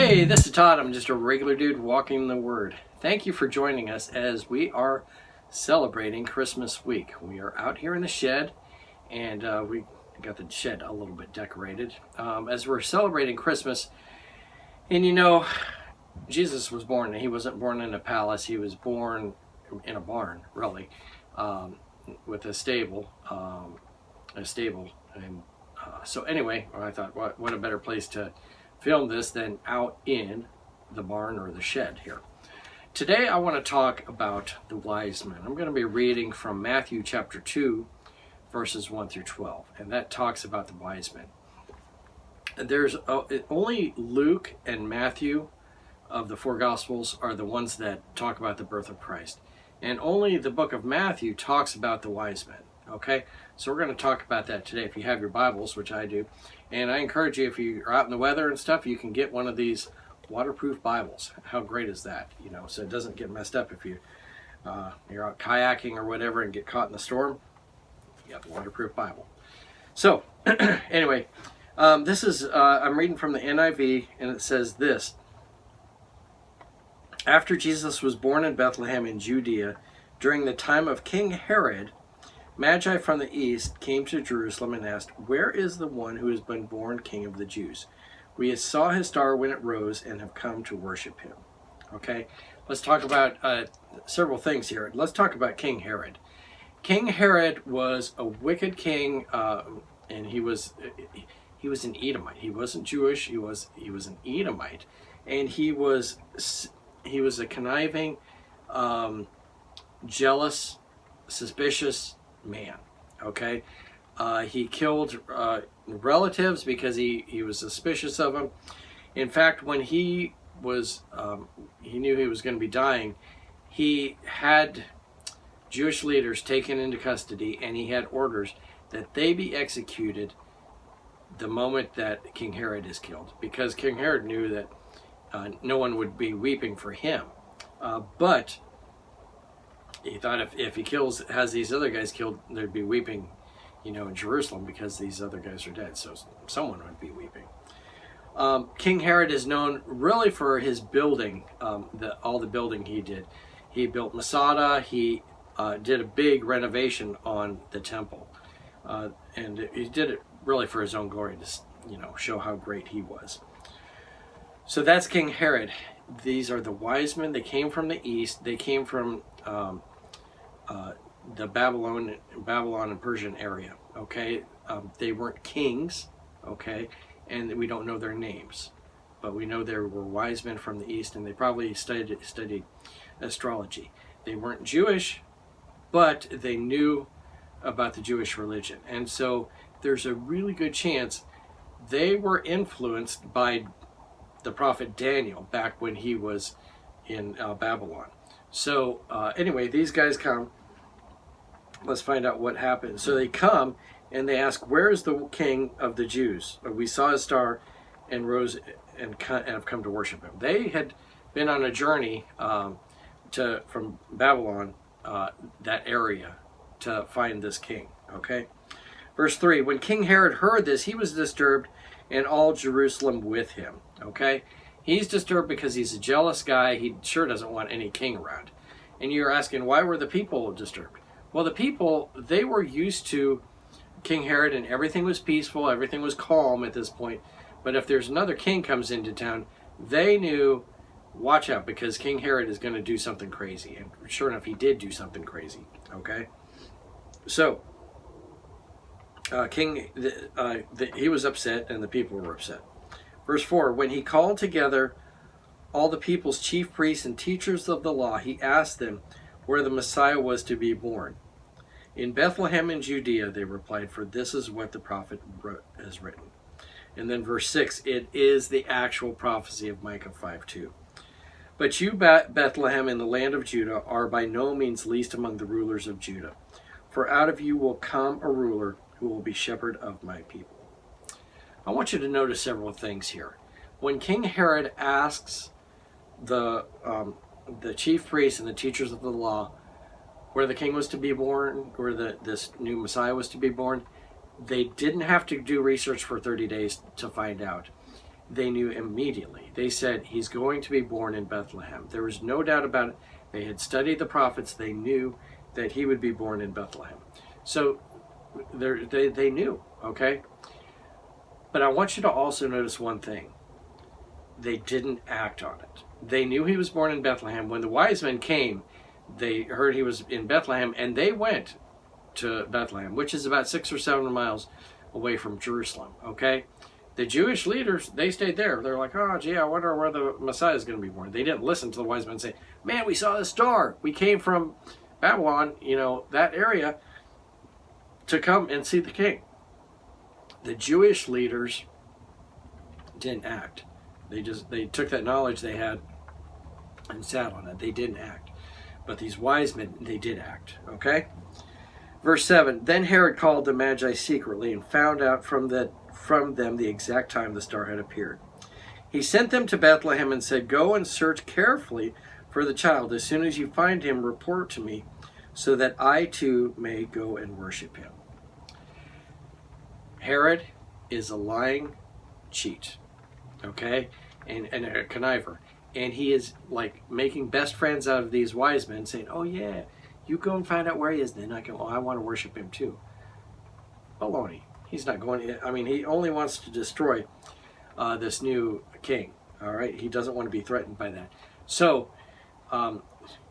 Hey, this is Todd. I'm just a regular dude walking the word. Thank you for joining us as we are celebrating Christmas week. We are out here in the shed, and we got the shed a little bit decorated as we're celebrating Christmas. And you know, Jesus was born. He wasn't born in a palace. He was born in a barn, really, with a stable. And so anyway, I thought, what a better place to film this than out in the barn or the shed here. Today I want to talk about the wise men. I'm going to be reading from Matthew chapter 2, verses 1 through 12, and that talks about the wise men. There's only Luke and Matthew of the four Gospels are the ones that talk about the birth of Christ, and only the book of Matthew talks about the wise men. Okay, so we're going to talk about that today. If you have your Bibles, which I do, and I encourage you, if you're out in the weather and stuff, you can get one of these waterproof Bibles. How great is that? You know, so it doesn't get messed up if you're out kayaking or whatever and get caught in the storm. You got the waterproof Bible. So anyway, this is I'm reading from the NIV, and it says this: After Jesus was born in Bethlehem in Judea, during the time of King Herod, Magi from the east came to Jerusalem and asked, "Where is the one who has been born King of the Jews? We saw his star when it rose and have come to worship him." Okay, let's talk about several things here. Let's talk about King Herod. King Herod was a wicked king, and he was an Edomite. He wasn't Jewish. He was an Edomite, and he was a conniving, jealous, suspicious man. Okay, he killed relatives because he was suspicious of them. In fact, when he knew he was going to be dying, he had Jewish leaders taken into custody, and he had orders that they be executed the moment that King Herod is killed, because King Herod knew that no one would be weeping for him, but he thought if he has these other guys killed, there'd be weeping, in Jerusalem, because these other guys are dead. So someone would be weeping. King Herod is known really for his building, all the building he did. He built Masada. He did a big renovation on the temple, and he did it really for his own glory to, show how great he was. So that's King Herod. These are the wise men. They came from the east. They came from the Babylon and Persian area. Okay, they weren't kings. Okay, and we don't know their names, but we know there were wise men from the east, and they probably studied astrology. They weren't Jewish, but they knew about the Jewish religion, and so there's a really good chance they were influenced by the prophet Daniel back when he was in Babylon. So anyway, these guys come. Let's find out what happened. So they come and they ask, "Where is the King of the Jews? We saw his star and rose and have come to worship him." They had been on a journey from Babylon, that area, to find this king. Okay, verse 3: When King Herod heard this, he was disturbed, and all Jerusalem with him. Okay, he's disturbed because he's a jealous guy. He sure doesn't want any king around. And you're asking, why were the people disturbed? Well, the people, they were used to King Herod, and everything was peaceful, everything was calm at this point. But if there's another king comes into town, they knew, watch out, because King Herod is going to do something crazy. And sure enough, he did do something crazy. Okay, so he was upset, and the people were upset. Verse 4: When he called together all the people's chief priests and teachers of the law, he asked them where the Messiah was to be born. "In Bethlehem in Judea," they replied, "for this is what the prophet has written." And then verse 6, it is the actual prophecy of Micah 5:2. "But you, Bethlehem, in the land of Judah, are by no means least among the rulers of Judah. For out of you will come a ruler who will be shepherd of my people." I want you to notice several things here. When King Herod asks the chief priests and the teachers of the law where the king was to be born, where this new Messiah was to be born, they didn't have to do research for 30 days to find out. they knew immediately. They said, he's going to be born in Bethlehem. There was no doubt about it. They had studied the prophets. They knew that he would be born in Bethlehem. So they knew, okay? But I want you to also notice one thing. They didn't act on it. They knew he was born in Bethlehem. When the wise men came, they heard he was in Bethlehem, and they went to Bethlehem, which is about 6 or 7 miles away from Jerusalem, okay? The Jewish leaders, they stayed there. They're like, oh, gee, I wonder where the Messiah is going to be born. They didn't listen to the wise men and say, man, we saw the star. We came from Babylon, that area, to come and see the king. The Jewish leaders didn't act. They took that knowledge they had and sat on it. They didn't act. But these wise men, they did act, okay? Verse 7, then Herod called the Magi secretly and found out from them the exact time the star had appeared. He sent them to Bethlehem and said, go and search carefully for the child. As soon as you find him, report to me, so that I too may go and worship him. Herod is a lying cheat, okay, and a conniver. And he is like making best friends out of these wise men, saying, oh yeah, you go and find out where he is, then I want to worship him too. Baloney. He's not going to, he only wants to destroy this new king, all right? He doesn't want to be threatened by that. So,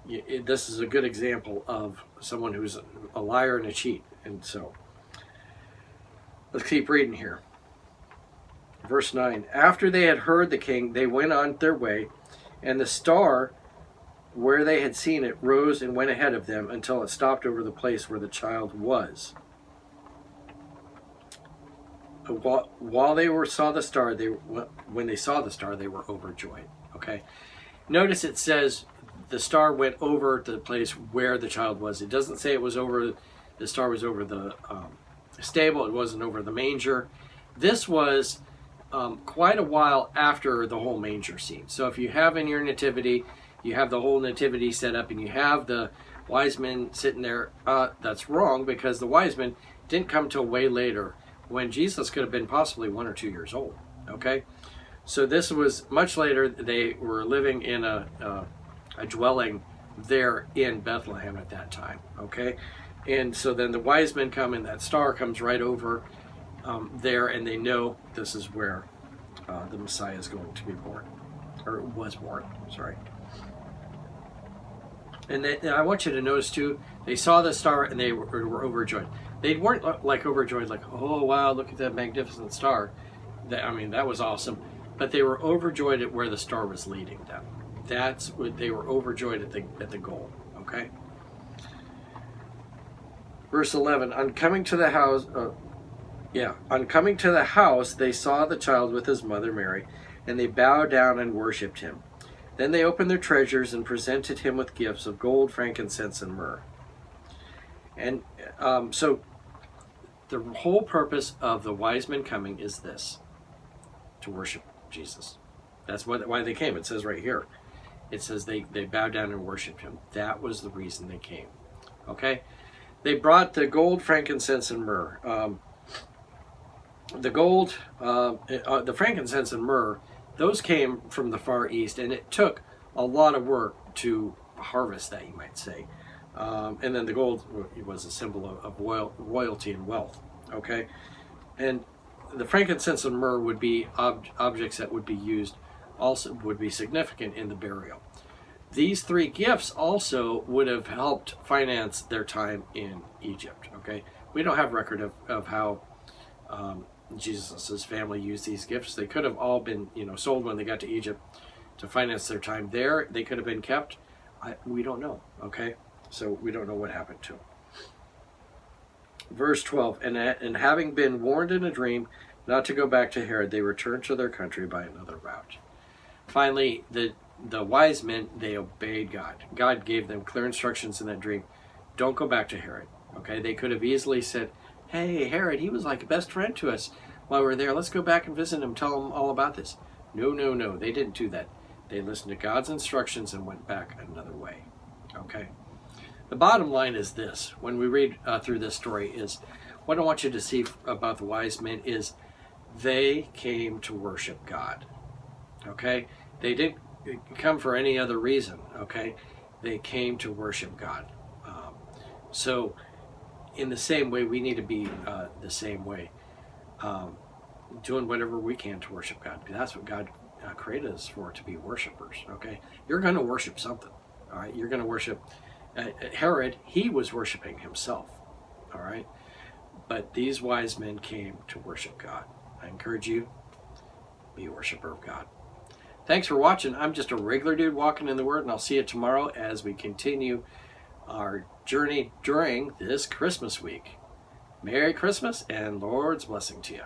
this is a good example of someone who's a liar and a cheat. And so, let's keep reading here. Verse 9, after they had heard the king, they went on their way, and the star, where they had seen it, rose and went ahead of them until it stopped over the place where the child was. While they saw the star, when they saw the star, they were overjoyed. Okay, notice it says the star went over to the place where the child was. It doesn't say it was over. The star was over the stable. It wasn't over the manger. This was quite a while after the whole manger scene. So if you have in your nativity, you have the whole nativity set up, and you have the wise men sitting there. That's wrong, because the wise men didn't come till way later, when Jesus could have been possibly 1 or 2 years old, okay? So this was much later. They were living in a dwelling there in Bethlehem at that time, okay? And so then the wise men come, and that star comes right over there, and they know this is where the Messiah is going to be born, or was born, sorry. And I want you to notice too, they saw the star and they were overjoyed. They weren't like overjoyed, like, oh wow, look at that magnificent star. That was awesome. But they were overjoyed at where the star was leading them. That's what they were overjoyed at the goal. Okay. Verse 11. On coming to the house, they saw the child with his mother Mary, and they bowed down and worshipped him. Then they opened their treasures and presented him with gifts of gold, frankincense, and myrrh. And so the whole purpose of the wise men coming is this: to worship Jesus. That's why they came. It says right here. It says they bowed down and worshiped him. That was the reason they came. Okay? They brought the gold, frankincense, and myrrh. The frankincense and myrrh, those came from the Far East, and it took a lot of work to harvest that, you might say. And then the gold was a symbol of royalty and wealth, okay? And the frankincense and myrrh would be objects that would be used, also would be significant in the burial. These three gifts also would have helped finance their time in Egypt, okay? We don't have record of how Jesus' family used these gifts. They could have all been, sold when they got to Egypt to finance their time there. They could have been kept. We don't know, okay? So we don't know what happened to them. Verse 12, and having been warned in a dream not to go back to Herod, they returned to their country by another route. Finally, the wise men, they obeyed God. God gave them clear instructions in that dream. Don't go back to Herod, okay? They could have easily said, hey, Herod, he was like a best friend to us while we were there. Let's go back and visit him, tell him all about this. No, they didn't do that. They listened to God's instructions and went back another way, okay? The bottom line is this, when we read through this story, is what I want you to see about the wise men is They came to worship God. Okay? They didn't come for any other reason. Okay? They came to worship God. So in the same way, we need to be the same way. Doing whatever we can to worship God. Because that's what God created us for, to be worshipers. Okay? You're going to worship something. All right? You're going to worship. Herod, he was worshiping himself. All right? But these wise men came to worship God. I encourage you, be a worshiper of God. Thanks for watching. I'm just a regular dude walking in the Word, and I'll see you tomorrow as we continue our journey during this Christmas week. Merry Christmas and Lord's blessing to you.